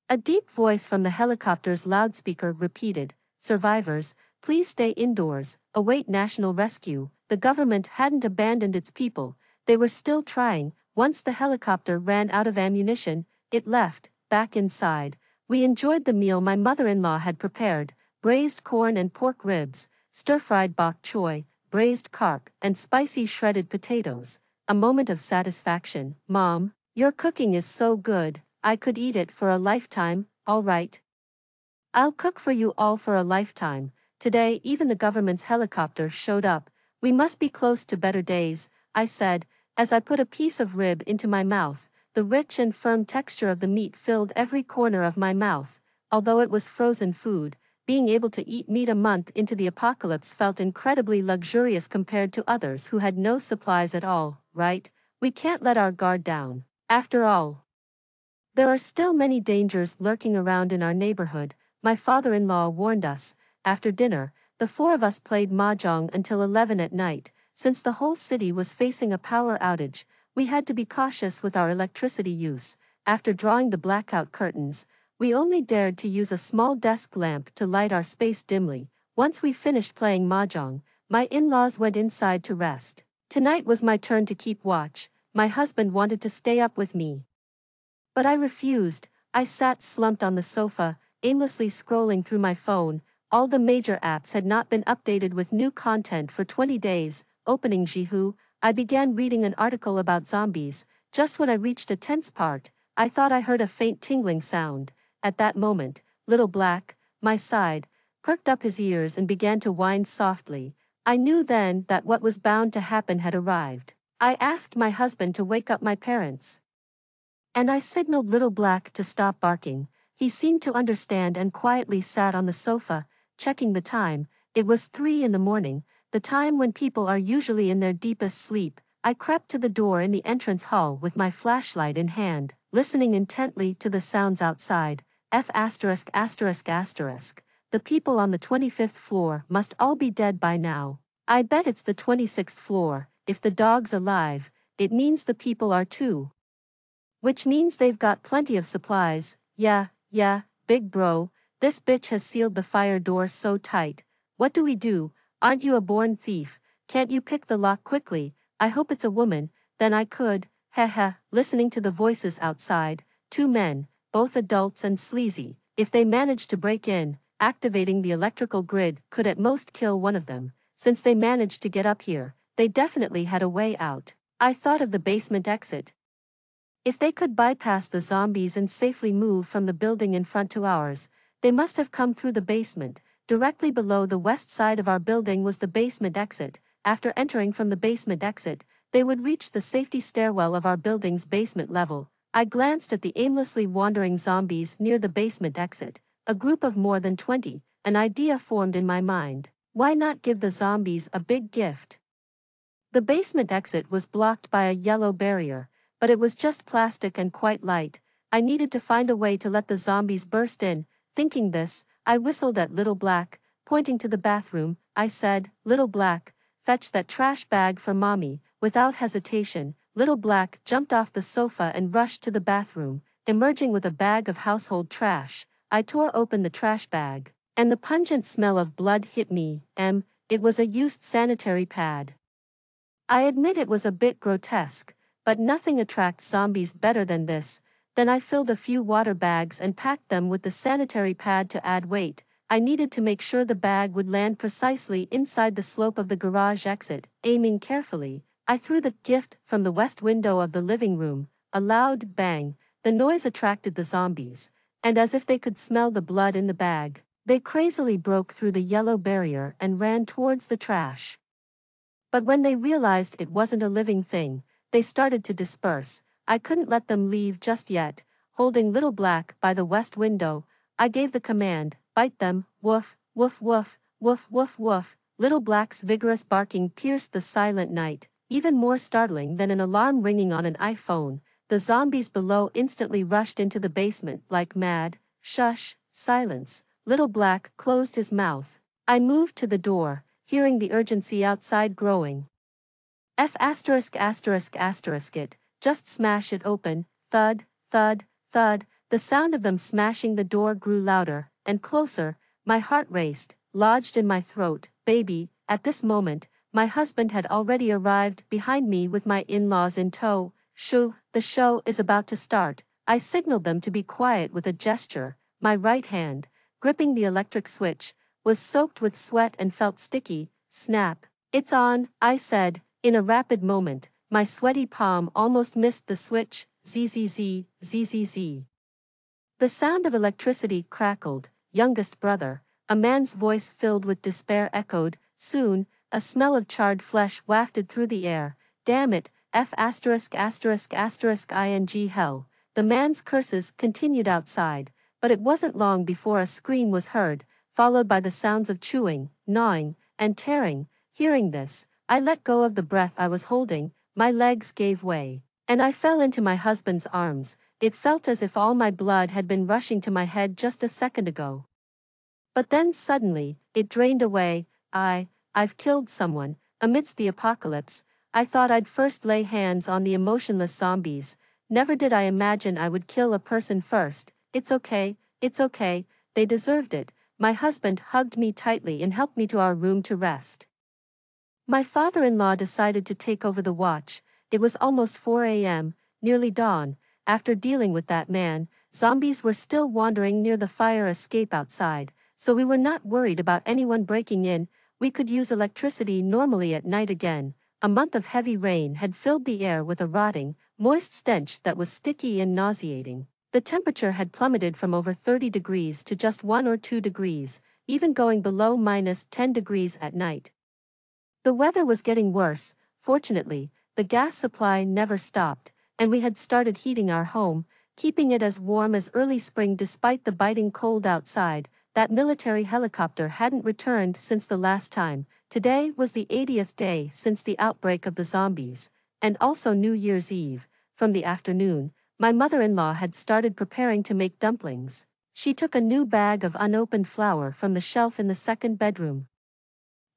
A deep voice from the helicopter's loudspeaker repeated, "Survivors, please stay indoors, await national rescue." The government hadn't abandoned its people, they were still trying. Once the helicopter ran out of ammunition, it left. Back inside, we enjoyed the meal my mother-in-law had prepared: braised corn and pork ribs, stir-fried bok choy, braised carp, and spicy shredded potatoes. A moment of satisfaction. "Mom, your cooking is so good. I could eat it for a lifetime." "All right. I'll cook for you all for a lifetime." Today even the government's helicopter showed up. "We must be close to better days," I said, as I put a piece of rib into my mouth. The rich and firm texture of the meat filled every corner of my mouth. Although it was frozen food, being able to eat meat a month into the apocalypse felt incredibly luxurious compared to others who had no supplies at all. Right? We can't let our guard down. After all, there are still many dangers lurking around in our neighborhood. My father-in-law warned us. After dinner, the four of us played mahjong until 11 at night. Since the whole city was facing a power outage, we had to be cautious with our electricity use. After drawing the blackout curtains, we only dared to use a small desk lamp to light our space dimly. Once we finished playing mahjong, my in-laws went inside to rest. Tonight was my turn to keep watch. My husband wanted to stay up with me, but I refused. I sat slumped on the sofa, aimlessly scrolling through my phone. All the major apps had not been updated with new content for 20 days. Opening Jihu, I began reading an article about zombies. Just when I reached a tense part, I thought I heard a faint tingling sound. At that moment, Little Black, my side, perked up his ears and began to whine softly. I knew then that what was bound to happen had arrived. I asked my husband to wake up my parents, and I signaled Little Black to stop barking. He seemed to understand and quietly sat on the sofa, checking the time. It was 3 in the morning, the time when people are usually in their deepest sleep. I crept to the door in the entrance hall with my flashlight in hand, listening intently to the sounds outside. The people on the 25th floor must all be dead by now. I bet it's the 26th floor. If the dog's alive, it means the people are too. Which means they've got plenty of supplies. Yeah, big bro, this bitch has sealed the fire door so tight. What do we do? Aren't you a born thief? can't you pick the lock quickly? I hope it's a woman, then I could, heh. Listening to the voices outside, two men, both adults and sleazy. If they managed to break in, activating the electrical grid could at most kill one of them. Since they managed to get up here, they definitely had a way out. I thought of the basement exit. If they could bypass the zombies and safely move from the building in front to ours, they must have come through the basement. Directly below the west side of our building was the basement exit. After entering from the basement exit, they would reach the safety stairwell of our building's basement level. I glanced at the aimlessly wandering zombies near the basement exit, a group of more than 20. An idea formed in my mind. Why not give the zombies a big gift? The basement exit was blocked by a yellow barrier, but it was just plastic and quite light. I needed to find a way to let the zombies burst in. Thinking this, I whistled at Little Black. Pointing to the bathroom, I said, "Little Black, fetch that trash bag for Mommy." Without hesitation, Little Black jumped off the sofa and rushed to the bathroom, emerging with a bag of household trash. I tore open the trash bag, and the pungent smell of blood hit me. It was a used sanitary pad. I admit it was a bit grotesque, but nothing attracts zombies better than this. Then I filled a few water bags and packed them with the sanitary pad to add weight. I needed to make sure the bag would land precisely inside the slope of the garage exit. Aiming carefully, I threw the gift from the west window of the living room. A loud bang. The noise attracted the zombies, and as if they could smell the blood in the bag, they crazily broke through the yellow barrier and ran towards the trash. But when they realized it wasn't a living thing, they started to disperse. I couldn't let them leave just yet. Holding Little Black by the west window, I gave the command, "Bite them." Woof, woof, woof, woof, woof, woof. Little Black's vigorous barking pierced the silent night. Even more startling than an alarm ringing on an iPhone, the zombies below instantly rushed into the basement like mad. Shush, silence. Little Black closed his mouth. I moved to the door, hearing the urgency outside growing. It, just smash it open. Thud, thud, thud. The sound of them smashing the door grew louder and closer. My heart raced, lodged in my throat. Baby, at this moment, my husband had already arrived behind me with my in-laws in tow. Shoo, the show is about to start. I signaled them to be quiet with a gesture. My right hand, gripping the electric switch, was soaked with sweat and felt sticky. Snap. "It's on," I said. In a rapid moment, my sweaty palm almost missed the switch. Zzz, zzz. The sound of electricity crackled. "Youngest brother," a man's voice filled with despair echoed. Soon, a smell of charred flesh wafted through the air. "Damn it, ing hell." The man's curses continued outside, but it wasn't long before a scream was heard, followed by the sounds of chewing, gnawing, and tearing. Hearing this, I let go of the breath I was holding. My legs gave way, and I fell into my husband's arms. It felt as if all my blood had been rushing to my head just a second ago. But then suddenly, it drained away. I've killed someone. Amidst the apocalypse, I thought I'd first lay hands on the emotionless zombies. Never did I imagine I would kill a person first. It's okay, they deserved it. My husband hugged me tightly and helped me to our room to rest. My father-in-law decided to take over the watch. It was almost 4 a.m., nearly dawn. After dealing with that man, zombies were still wandering near the fire escape outside, so we were not worried about anyone breaking in. We could use electricity normally at night again. A month of heavy rain had filled the air with a rotting, moist stench that was sticky and nauseating. The temperature had plummeted from over 30 degrees to just 1 or 2 degrees, even going below -10 degrees at night. The weather was getting worse. Fortunately, the gas supply never stopped, and we had started heating our home, keeping it as warm as early spring despite the biting cold outside. That military helicopter hadn't returned since the last time. Today was the 80th day since the outbreak of the zombies, and also New Year's Eve. From the afternoon, my mother-in-law had started preparing to make dumplings. She took a new bag of unopened flour from the shelf in the second bedroom.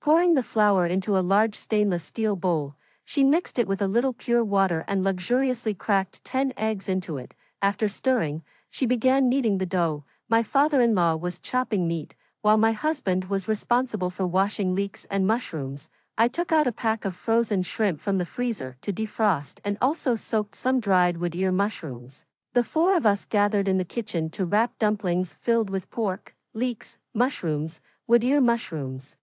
Pouring the flour into a large stainless steel bowl, she mixed it with a little pure water and luxuriously cracked 10 eggs into it. After stirring, she began kneading the dough. My father-in-law was chopping meat, while my husband was responsible for washing leeks and mushrooms. I took out a pack of frozen shrimp from the freezer to defrost and also soaked some dried wood ear mushrooms. The four of us gathered in the kitchen to wrap dumplings filled with pork, leeks, mushrooms, wood ear mushrooms,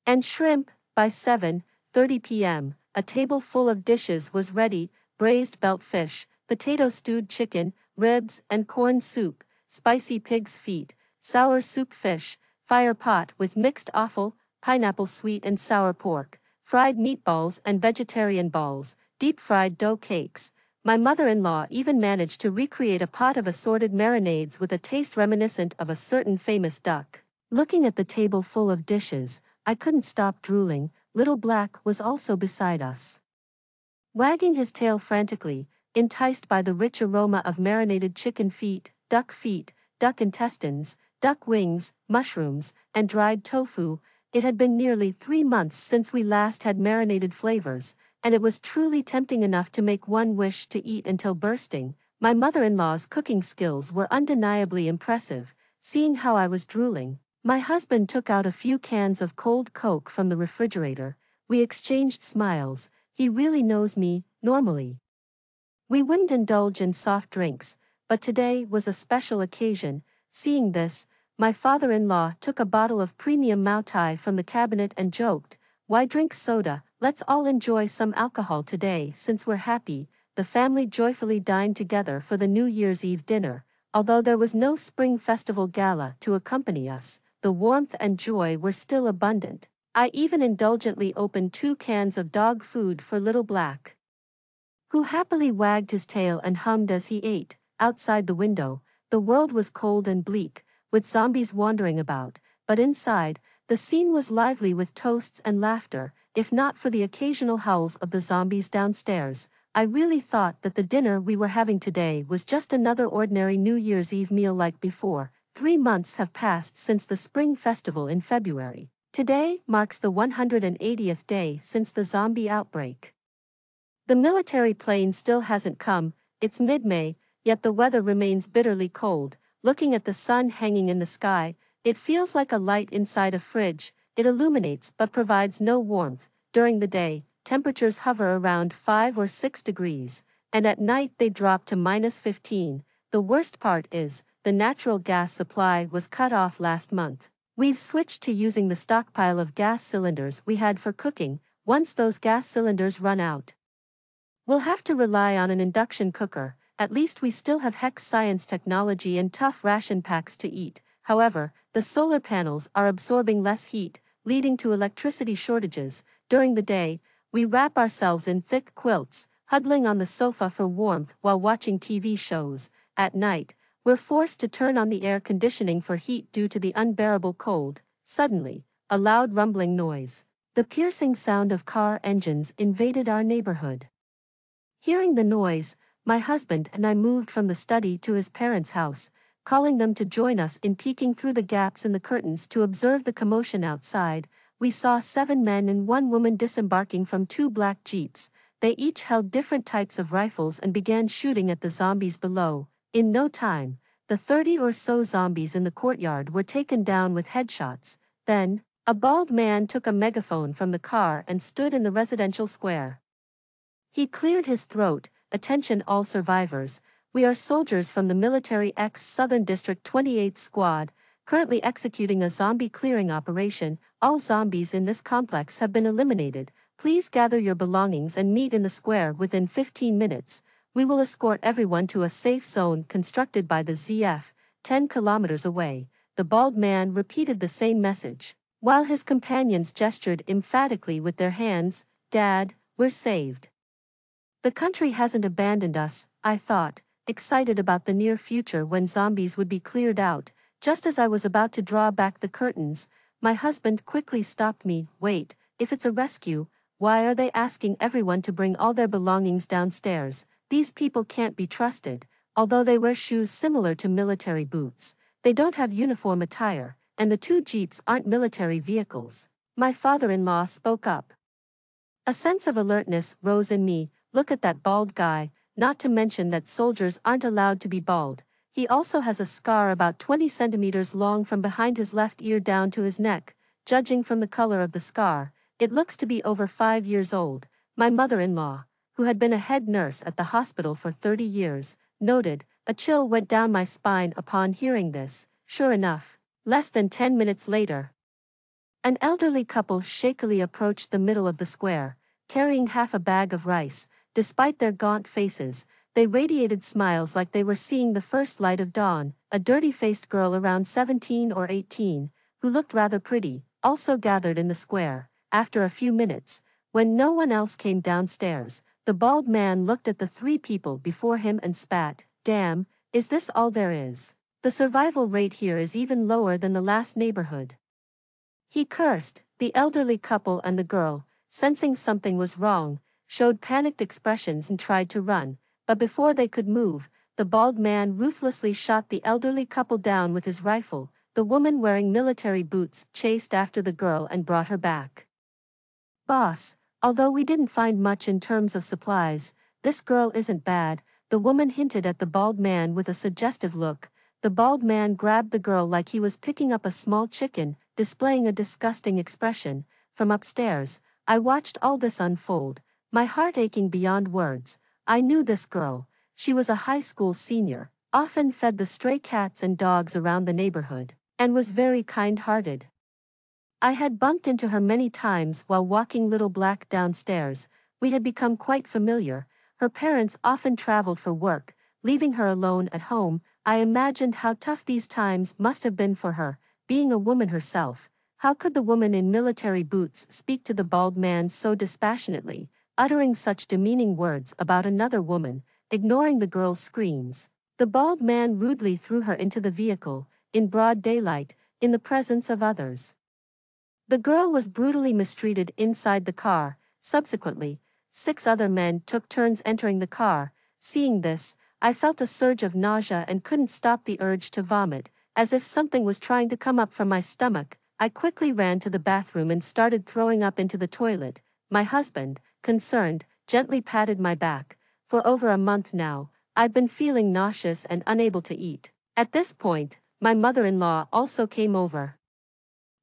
and shrimp. By 7:30 p.m., a table full of dishes was ready: braised belt fish, potato stewed chicken, ribs and corn soup, spicy pig's feet, sour soup fish, fire pot with mixed offal, pineapple sweet and sour pork, fried meatballs and vegetarian balls, deep-fried dough cakes. My mother-in-law even managed to recreate a pot of assorted marinades with a taste reminiscent of a certain famous duck. Looking at the table full of dishes, I couldn't stop drooling. Little Black was also beside us, wagging his tail frantically, enticed by the rich aroma of marinated chicken feet, duck intestines, duck wings, mushrooms, and dried tofu. It had been nearly 3 months since we last had marinated flavors, and it was truly tempting enough to make one wish to eat until bursting. My mother-in-law's cooking skills were undeniably impressive. Seeing how I was drooling, my husband took out a few cans of cold Coke from the refrigerator. We exchanged smiles. He really knows me. Normally, we wouldn't indulge in soft drinks, but today was a special occasion. Seeing this, my father-in-law took a bottle of premium Mau Tai from the cabinet and joked, "Why drink soda? Let's all enjoy some alcohol today since we're happy." The family joyfully dined together for the New Year's Eve dinner. Although there was no Spring Festival gala to accompany us, the warmth and joy were still abundant. I even indulgently opened 2 cans of dog food for Little Black, who happily wagged his tail and hummed as he ate. Outside the window, the world was cold and bleak, with zombies wandering about, but inside, the scene was lively with toasts and laughter. If not for the occasional howls of the zombies downstairs, I really thought that the dinner we were having today was just another ordinary New Year's Eve meal like before. 3 months have passed since the Spring Festival in February. Today marks the 180th day since the zombie outbreak. The military plane still hasn't come. It's mid-May, yet the weather remains bitterly cold. Looking at the sun hanging in the sky, it feels like a light inside a fridge. It illuminates but provides no warmth. During the day, temperatures hover around 5 or 6 degrees, and at night they drop to -15. The worst part is, the natural gas supply was cut off last month. We've switched to using the stockpile of gas cylinders we had for cooking. Once those gas cylinders run out, we'll have to rely on an induction cooker. At least we still have hex science technology and tough ration packs to eat. However, the solar panels are absorbing less heat, leading to electricity shortages. During the day, we wrap ourselves in thick quilts, huddling on the sofa for warmth while watching TV shows. At night, we're forced to turn on the air conditioning for heat due to the unbearable cold. Suddenly, a loud rumbling noise, the piercing sound of car engines, invaded our neighborhood. Hearing the noise, my husband and I moved from the study to his parents' house, calling them to join us in peeking through the gaps in the curtains to observe the commotion outside. We saw 7 men and 1 woman disembarking from 2 black jeeps. They each held different types of rifles and began shooting at the zombies below. In no time, the 30 or so zombies in the courtyard were taken down with headshots. Then, a bald man took a megaphone from the car and stood in the residential square. He cleared his throat, "Attention all survivors, we are soldiers from the Military X Southern District 28th Squad, currently executing a zombie clearing operation. All zombies in this complex have been eliminated. Please gather your belongings and meet in the square within 15 minutes. We will escort everyone to a safe zone constructed by the ZF, 10 kilometers away." The bald man repeated the same message, while his companions gestured emphatically with their hands. "Dad, we're saved. The country hasn't abandoned us," I thought, excited about the near future when zombies would be cleared out. Just as I was about to draw back the curtains, my husband quickly stopped me. "Wait, if it's a rescue, why are they asking everyone to bring all their belongings downstairs? These people can't be trusted." Although they wear shoes similar to military boots, they don't have uniform attire, and the 2 jeeps aren't military vehicles. My father-in-law spoke up. A sense of alertness rose in me. "Look at that bald guy, not to mention that soldiers aren't allowed to be bald. He also has a scar about 20 centimeters long from behind his left ear down to his neck. Judging from the color of the scar, It looks to be over 5 years old. My mother-in-law, who had been a head nurse at the hospital for 30 years, noted. A chill went down my spine upon hearing this. Sure enough, less than 10 minutes later, an elderly couple shakily approached the middle of the square, carrying half a bag of rice. Despite their gaunt faces, they radiated smiles like they were seeing the first light of dawn. A dirty-faced girl around 17 or 18, who looked rather pretty, also gathered in the square. After a few minutes, when no one else came downstairs, the bald man looked at the three people before him and spat. Damn, is this all there is? The survival rate here is even lower than the last neighborhood. He cursed. The elderly couple and the girl, sensing something was wrong, showed panicked expressions and tried to run, but before they could move, the bald man ruthlessly shot the elderly couple down with his rifle. The woman wearing military boots chased after the girl and brought her back. Boss, although we didn't find much in terms of supplies, this girl isn't bad, the woman hinted at the bald man with a suggestive look. The bald man grabbed the girl like he was picking up a small chicken, displaying a disgusting expression. From upstairs, I watched all this unfold, my heart aching beyond words. I knew this girl. She was a high school senior, often fed the stray cats and dogs around the neighborhood, and was very kind-hearted. I had bumped into her many times while walking Little Black downstairs. We had become quite familiar. Her parents often traveled for work, leaving her alone at home. I imagined how tough these times must have been for her, being a woman herself. How could the woman in military boots speak to the bald man so dispassionately, uttering such demeaning words about another woman, ignoring the girl's screams? The bald man rudely threw her into the vehicle, in broad daylight, in the presence of others. The girl was brutally mistreated inside the car. Subsequently, 6 other men took turns entering the car. Seeing this, I felt a surge of nausea and couldn't stop the urge to vomit, as if something was trying to come up from my stomach. I quickly ran to the bathroom and started throwing up into the toilet. My husband, concerned, gently patted my back. For over a month now, I'd been feeling nauseous and unable to eat. At this point, my mother-in-law also came over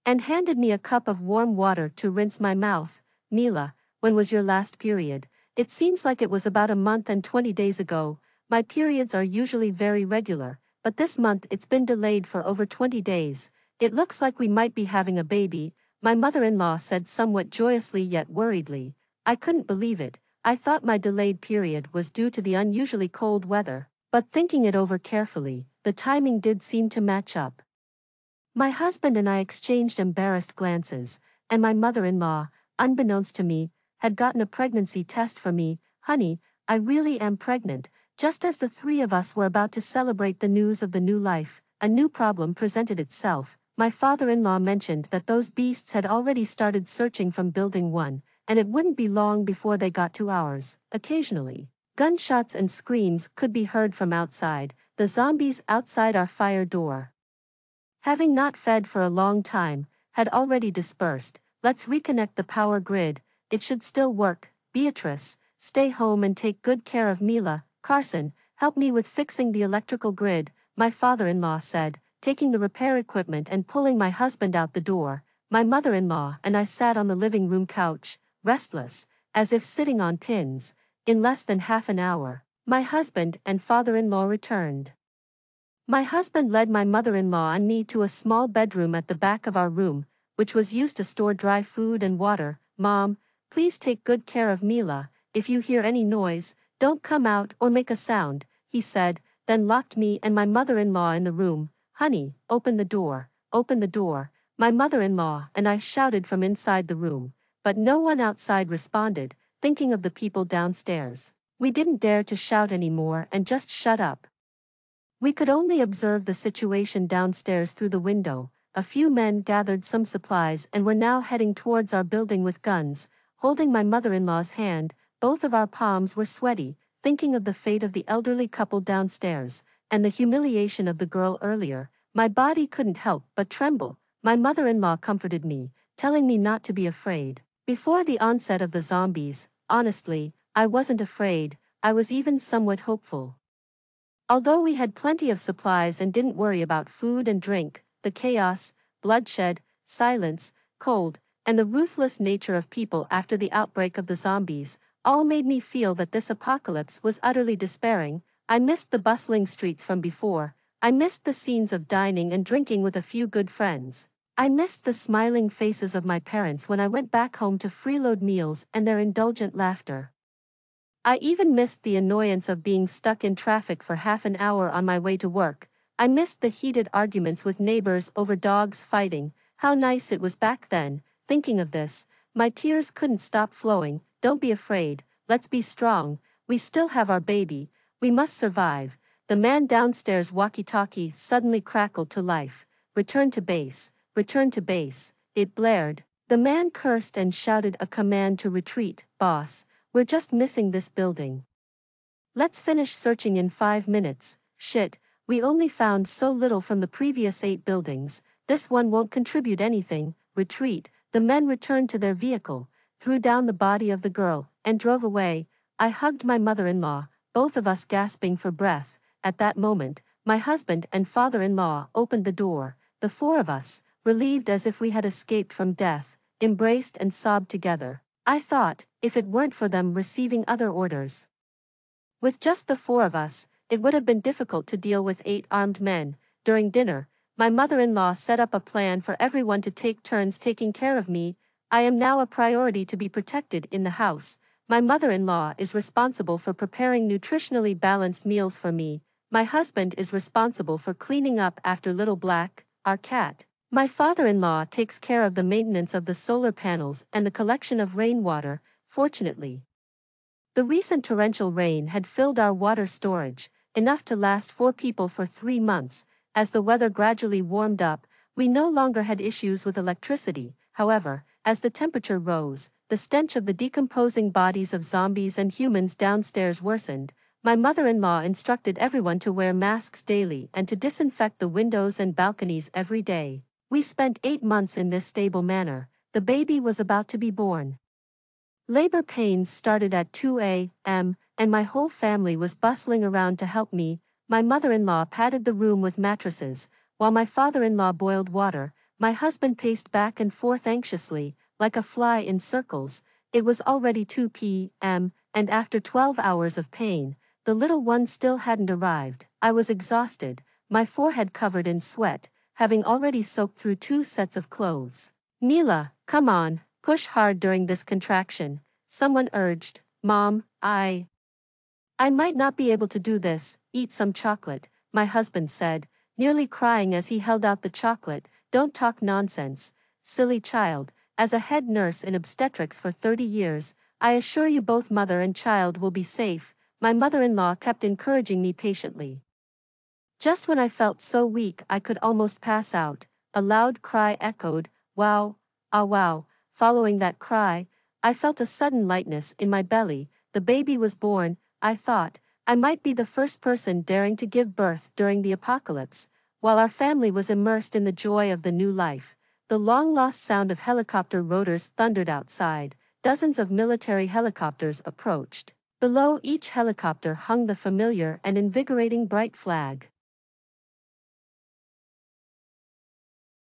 and handed me a cup of warm water to rinse my mouth. Mila, when was your last period? It seems like it was about a month and 20 days ago. My periods are usually very regular, but this month it's been delayed for over 20 days. It looks like we might be having a baby, my mother-in-law said somewhat joyously yet worriedly. I couldn't believe it. I thought my delayed period was due to the unusually cold weather, but thinking it over carefully, the timing did seem to match up. My husband and I exchanged embarrassed glances, and my mother-in-law, unbeknownst to me, had gotten a pregnancy test for me. Honey, I really am pregnant. Just as the three of us were about to celebrate the news of the new life, a new problem presented itself. My father-in-law mentioned that those beasts had already started searching from Building 1, and it wouldn't be long before they got to ours. Occasionally, gunshots and screams could be heard from outside, the zombies outside our fire door, having not fed for a long time, had already dispersed. Let's reconnect the power grid, it should still work. Beatrice, stay home and take good care of Mila. Carson, help me with fixing the electrical grid, my father-in-law said, taking the repair equipment and pulling my husband out the door. My mother-in-law and I sat on the living room couch, restless, as if sitting on pins. In less than half an hour, my husband and father-in-law returned. My husband led my mother-in-law and me to a small bedroom at the back of our room, which was used to store dry food and water. Mom, please take good care of Mila. If you hear any noise, don't come out or make a sound, he said, then locked me and my mother-in-law in the room. Honey, open the door, open the door. My mother-in-law and I shouted from inside the room, but no one outside responded. Thinking of the people downstairs, we didn't dare to shout anymore and just shut up. We could only observe the situation downstairs through the window. A few men gathered some supplies and were now heading towards our building with guns, holding my mother-in-law's hand. Both of our palms were sweaty, thinking of the fate of the elderly couple downstairs, and the humiliation of the girl earlier. My body couldn't help but tremble. My mother-in-law comforted me, telling me not to be afraid. Before the onset of the zombies, honestly, I wasn't afraid, I was even somewhat hopeful. Although we had plenty of supplies and didn't worry about food and drink, the chaos, bloodshed, silence, cold, and the ruthless nature of people after the outbreak of the zombies, all made me feel that this apocalypse was utterly despairing. I missed the bustling streets from before. I missed the scenes of dining and drinking with a few good friends. I missed the smiling faces of my parents when I went back home to freeload meals and their indulgent laughter. I even missed the annoyance of being stuck in traffic for half an hour on my way to work. I missed the heated arguments with neighbors over dogs fighting. How nice it was back then. Thinking of this, my tears couldn't stop flowing. Don't be afraid, let's be strong. We still have our baby. We must survive. The man downstairs' walkie-talkie suddenly crackled to life. Return to base. Return to base, it blared. The man cursed and shouted a command to retreat. Boss, we're just missing this building. Let's finish searching in 5 minutes. Shit, we only found so little from the previous 8 buildings. This one won't contribute anything. Retreat. The men returned to their vehicle, threw down the body of the girl, and drove away. I hugged my mother-in-law, both of us gasping for breath. At that moment, my husband and father-in-law opened the door. The 4 of us, relieved as if we had escaped from death, embraced and sobbed together. I thought, if it weren't for them receiving other orders. With just the 4 of us, it would have been difficult to deal with 8 armed men. During dinner, my mother-in-law set up a plan for everyone to take turns taking care of me. I am now a priority to be protected in the house. My mother-in-law is responsible for preparing nutritionally balanced meals for me. My husband is responsible for cleaning up after Little Black, our cat. My father-in-law takes care of the maintenance of the solar panels and the collection of rainwater. Fortunately, the recent torrential rain had filled our water storage, enough to last 4 people for 3 months. As the weather gradually warmed up, we no longer had issues with electricity. However, as the temperature rose, the stench of the decomposing bodies of zombies and humans downstairs worsened. My mother-in-law instructed everyone to wear masks daily and to disinfect the windows and balconies every day. We spent 8 months in this stable manner. The baby was about to be born. Labor pains started at 2 a.m., and my whole family was bustling around to help me. My mother-in-law padded the room with mattresses, while my father-in-law boiled water. My husband paced back and forth anxiously, like a fly in circles. It was already 2 p.m., and after 12 hours of pain, the little one still hadn't arrived. I was exhausted, my forehead covered in sweat, having already soaked through 2 sets of clothes. Mila, come on, push hard during this contraction, someone urged. Mom, I might not be able to do this. Eat some chocolate, my husband said, nearly crying as he held out the chocolate. Don't talk nonsense, silly child. As a head nurse in obstetrics for 30 years, I assure you both mother and child will be safe. My mother-in-law kept encouraging me patiently. Just when I felt so weak I could almost pass out, a loud cry echoed, wow, ah wow. Following that cry, I felt a sudden lightness in my belly. The baby was born. I thought, I might be the first person daring to give birth during the apocalypse. While our family was immersed in the joy of the new life, the long-lost sound of helicopter rotors thundered outside. Dozens of military helicopters approached. Below each helicopter hung the familiar and invigorating bright flag.